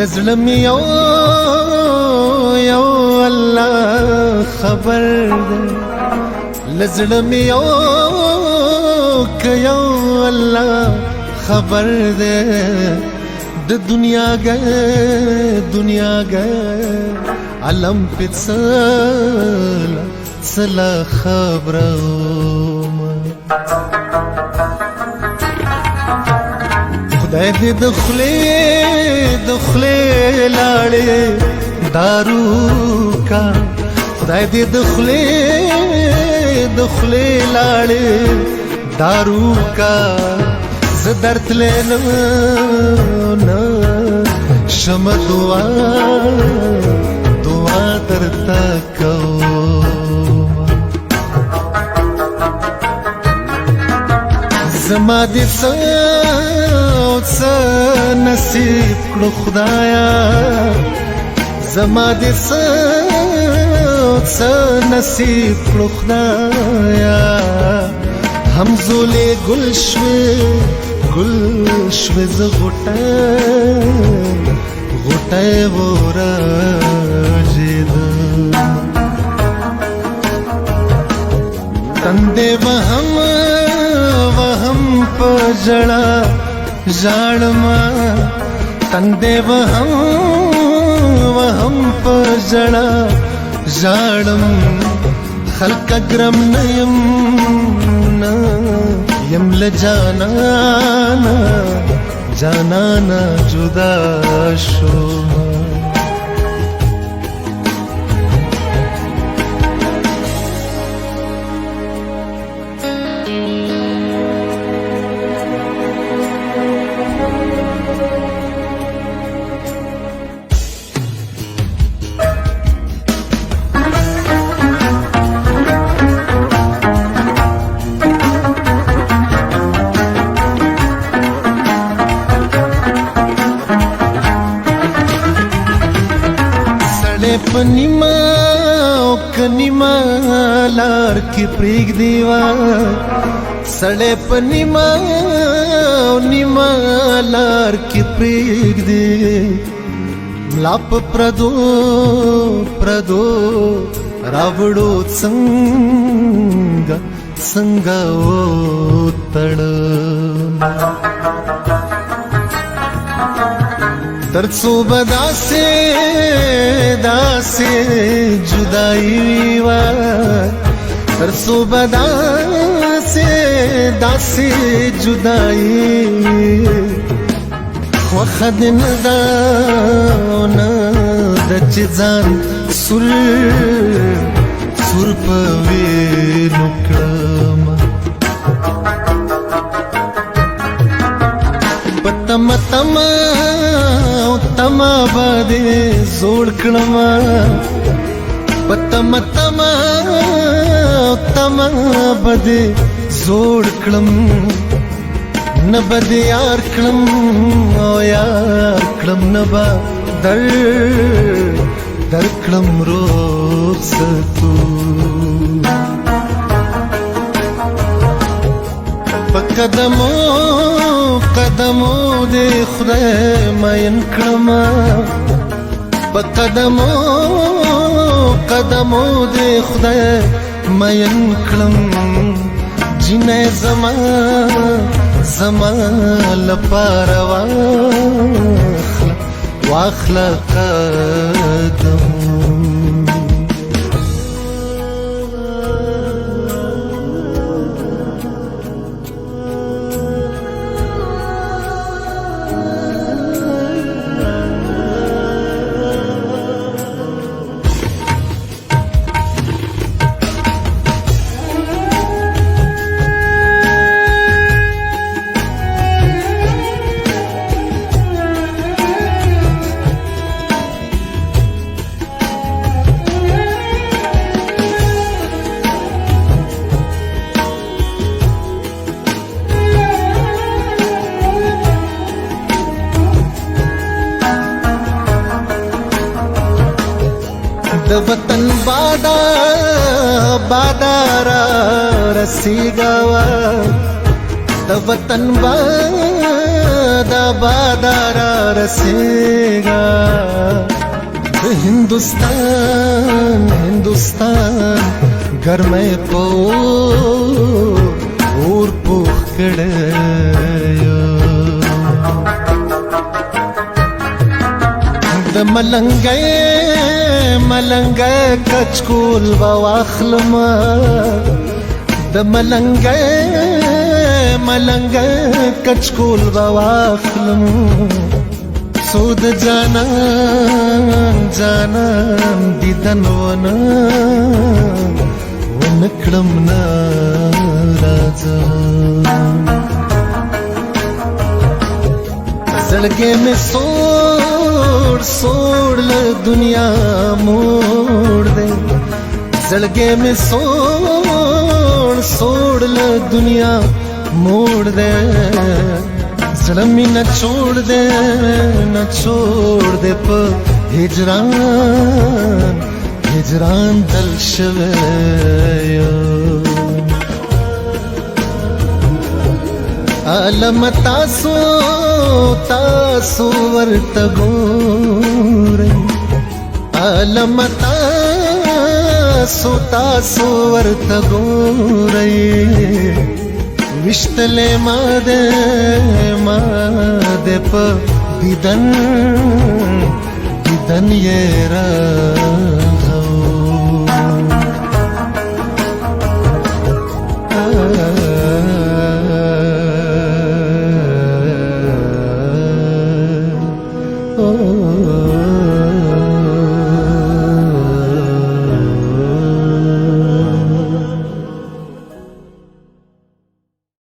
لزړم یو الله خبر ده لزړم یو الله خبر ده د دنیا گئے علم پڅلا سلا خبرم خدای دې دخلې لاړې دارو کا خدای دې دخلې لاړې دارو کا زدرت لینو نا شم دعا درتا کوم زما دې څه نصیب کړو خدایا زما دې څه نصیب کړو خدایا همزولې گل شوې ز غټه ورځید تندې وهم په جړه ژړما تندې وهم په جړه ژړم خلق ګرم نه یم لجانانا جدا شوم پنیما او کنیما لار کی پریگ دیوا سڑے پنیما او نیما لار کی پریگ دی ملاپ پردو راوڑو څنګه او تړ ترڅو داسې جدائی وا ترڅو داسې جدائی خوخد نه د چځان سر پوي نکړم تما باندې زوړ کړم تما باندې زوړ کړم نه بد یار کړم او یار کړم نه با در کړم رخصتو قدمو دې خدای مین کړم قدمو دې خدای مین کړم جنې زما لپاره واخله قدم د وطن بادارا رسیگا د وطن بادارا رسیگا هندوستان گرمه پو اور پوخ کړیو د ملنګي کچکول واخلم د ملنګي کچکول واخلم سود جانان دیدن ونکړم ناراضه زړګې مې سوړ له دنیا موړ دے زړګې مې سوړ له دنیا موړ دے زړه مې نه چھوڑ دے په هجران دل شوی عالم تاسو ورته ګورئ عالم تاسو ورته ګورئ وشتلې ما دې په دیدن یې را